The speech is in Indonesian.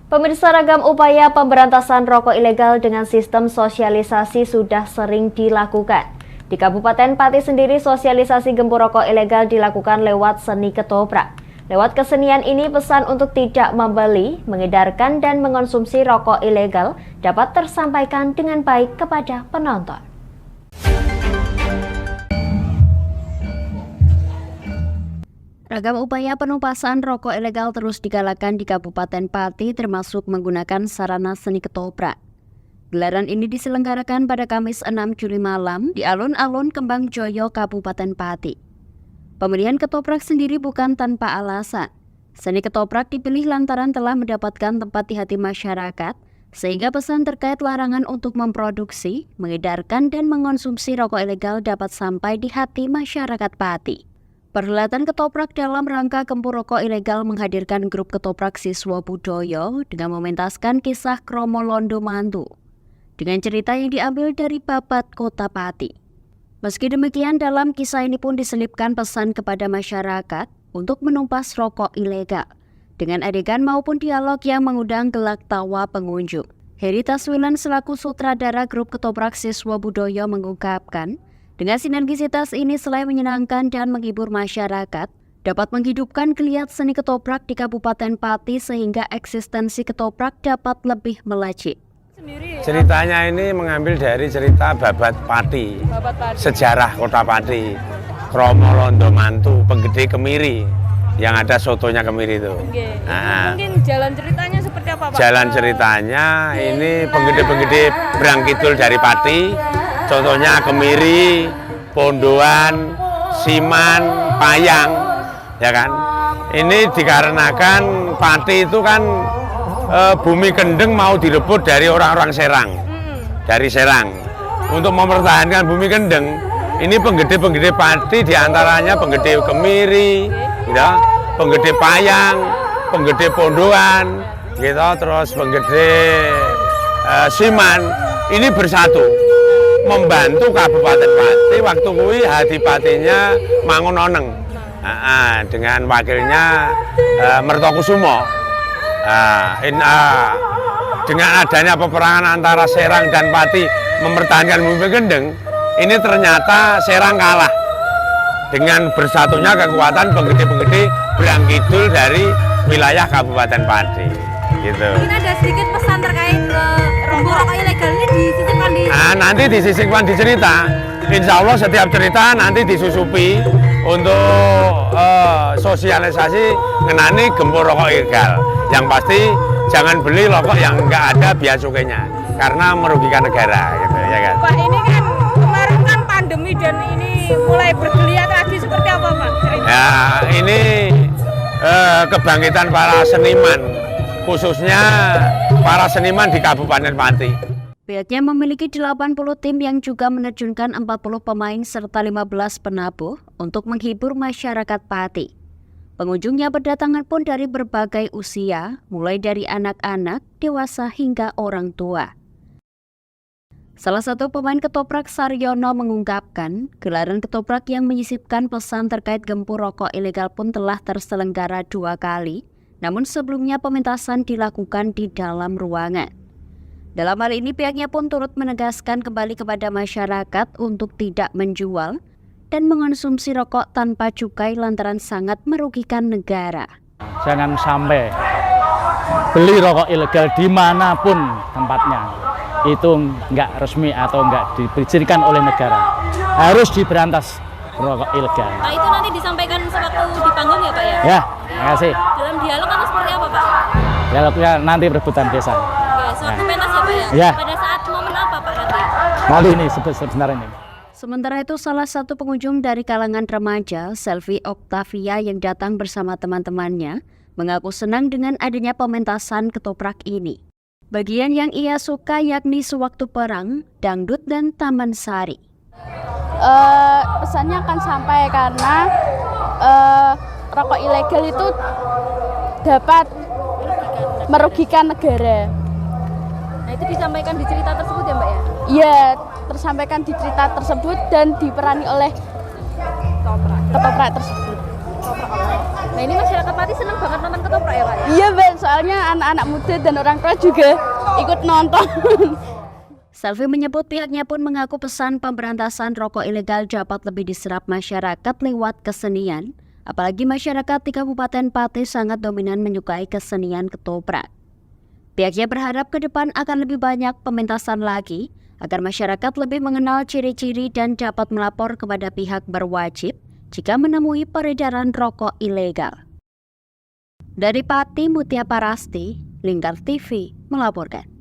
Pemirsa, ragam upaya pemberantasan rokok ilegal dengan sistem sosialisasi sudah sering dilakukan. Di Kabupaten Pati sendiri, sosialisasi gempur rokok ilegal dilakukan lewat seni ketoprak. Lewat kesenian ini, pesan untuk tidak membeli, mengedarkan, dan mengonsumsi rokok ilegal dapat tersampaikan dengan baik kepada penonton. Ragam upaya penumpasan rokok ilegal terus digalakan di Kabupaten Pati, termasuk menggunakan sarana seni ketoprak. Gelaran ini diselenggarakan pada Kamis 6 Juli malam di alun-alun Kembang Joyo, Kabupaten Pati. Pemilihan ketoprak sendiri bukan tanpa alasan. Seni ketoprak dipilih lantaran telah mendapatkan tempat di hati masyarakat, sehingga pesan terkait larangan untuk memproduksi, mengedarkan, dan mengonsumsi rokok ilegal dapat sampai di hati masyarakat Pati. Perhelatan ketoprak dalam rangka gempur rokok ilegal menghadirkan grup ketoprak siswa Budoyo dengan mementaskan kisah Kromo Londo Mantu dengan cerita yang diambil dari Babat Kota Pati. Meski demikian, dalam kisah ini pun diselipkan pesan kepada masyarakat untuk menumpas rokok ilegal dengan adegan maupun dialog yang mengundang gelak tawa pengunjung. Heri Taswilan selaku sutradara grup ketoprak siswa Budoyo mengungkapkan, dengan sinergisitas ini selain menyenangkan dan menghibur masyarakat, dapat menghidupkan geliat seni ketoprak di Kabupaten Pati sehingga eksistensi ketoprak dapat lebih melacik. Ceritanya ini mengambil dari cerita Babat Pati, sejarah Kota Pati, Kromo Londo Mantu, penggede kemiri, yang ada sotonya kemiri itu. Nah, mungkin jalan ceritanya seperti apa, Pak? Jalan ceritanya ini penggede-penggede berangkidul dari Pati. Contohnya kemiri, pondoan, siman, payang, ya kan? Ini dikarenakan Pati itu kan bumi kendeng mau direbut dari orang-orang Serang, dari Serang. Untuk mempertahankan bumi kendeng, ini penggede-penggede Pati diantaranya penggede kemiri, gitu, penggede payang, penggede pondoan, gitu, terus penggede siman. Ini bersatu membantu Kabupaten Pati waktu kuwi Hadipatinya Mangunoneng dengan wakilnya Mertokusumo. Dengan adanya peperangan antara Serang dan Pati mempertahankan bumi kendeng, ini ternyata Serang kalah dengan bersatunya kekuatan penggede-penggede berangkidul dari wilayah Kabupaten Pati. Gitu. Mungkin ada sedikit pesan terkait gempur rokok ilegal ini disisipkan di... nanti disisipkan di cerita. Insya Allah setiap cerita nanti disusupi untuk sosialisasi mengenai gempur rokok ilegal. Yang pasti jangan beli rokok yang nggak ada bea cukainya, karena merugikan negara, gitu ya kan. Pak, ini kan kemarin kan pandemi dan ini mulai bergeliat lagi, seperti apa, Pak? Cerita. Ya, ini kebangkitan para seniman, khususnya para seniman di Kabupaten Pati. Pihaknya memiliki 80 tim yang juga menerjunkan 40 pemain serta 15 penabuh untuk menghibur masyarakat Pati. Pengunjungnya berdatangan pun dari berbagai usia, mulai dari anak-anak, dewasa hingga orang tua. Salah satu pemain ketoprak Saryono mengungkapkan, gelaran ketoprak yang menyisipkan pesan terkait gempur rokok ilegal pun telah terselenggara 2 kali, namun sebelumnya pementasan dilakukan di dalam ruangan. Dalam hal ini pihaknya pun turut menegaskan kembali kepada masyarakat untuk tidak menjual dan mengonsumsi rokok tanpa cukai lantaran sangat merugikan negara. Jangan sampai beli rokok ilegal dimanapun tempatnya, itu nggak resmi atau nggak diberikan oleh negara. Harus diberantas rokok ilegal. Nah, itu nanti disampaikan sewaktu di panggung ya, Pak ya? Ya, terima kasih. Dalam dialog atau seperti apa, Pak? Dialognya nanti rebutan desa. Oke, sewaktu pentas ya, Pak ya? Ya. Pada saat momen apa, Pak, nanti? Nanti ini sebentar ini. Sementara itu, salah satu pengunjung dari kalangan remaja, Selvi Octavia yang datang bersama teman-temannya, mengaku senang dengan adanya pementasan ketoprak ini. Bagian yang ia suka yakni sewaktu perang, dangdut, dan taman sari. Pesannya akan sampai karena rokok ilegal itu dapat merugikan negara. Nah, itu disampaikan di cerita tersebut ya, Mbak ya? Iya, tersampaikan di cerita tersebut dan diperani oleh ketoprak tersebut. Nah ini masyarakat Pati seneng banget nonton ketoprak ya Pak? Iya Ben, soalnya anak-anak muda dan orang tua juga ikut nonton. Selvi menyebut pihaknya pun mengaku pesan pemberantasan rokok ilegal dapat lebih diserap masyarakat lewat kesenian, apalagi masyarakat di Kabupaten Pati sangat dominan menyukai kesenian ketoprak. Pihaknya berharap ke depan akan lebih banyak pementasan lagi, agar masyarakat lebih mengenal ciri-ciri dan dapat melapor kepada pihak berwajib jika menemui peredaran rokok ilegal. Dari Pati, Mutia Parasti, Lingkar TV melaporkan.